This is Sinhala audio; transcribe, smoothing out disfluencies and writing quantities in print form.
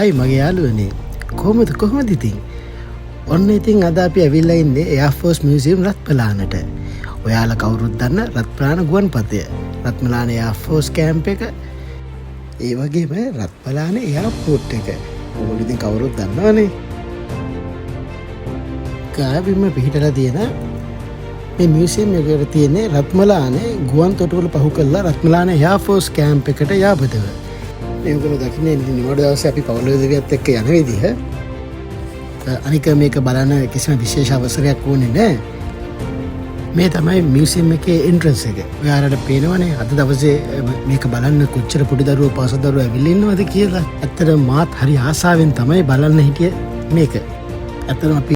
හයි මගේ යාළුවනේ කොහොමද ඉතින් ඔන්න ඉතින් අද අපි ඇවිල්ලා ඉන්නේ එයා ෆෝස් මියුසියම් රත්මලානට. ඔයාලා කවුරුත් දන්න රත්මලාන ගුවන්පතය, රත්මලාන එයා ෆෝස් කැම්ප් එක, ඒ වගේම රත්මලාන එයාපෝට් එක. ඔයගොල්ලෝ ඉතින් කවුරුත් දන්නවනේ. ගාවිම පිහිටලා තියෙන මේ මියුසියම් එකට තියෙන්නේ රත්මලානේ ගුවන් තොටුපළ පහු කරලා රත්මලාන එයා ෆෝස් කැම්ප් එකට යාබදව. මේකම දකින්නේ නිවඩ දවසේ අපි පවුලේදවියත් එක්ක යන විදිහ. අනික මේක බලන්න කිසිම විශේෂ අවසරයක් ඕනේ නැහැ. මේ තමයි මියුසියම් එකේ එන්ට්‍රන්ස් එක. ඔයාලට පේනවනේ අද දවසේ මේක බලන්න කොච්චර පොඩි දරුවෝ පාසල් දරුවෝ ඇවිල්ලා ඉන්නවද කියලා. ඇත්තටම මාත් හරි ආසාවෙන් තමයි බලන්න හිටියේ මේක. ඇත්තටම අපි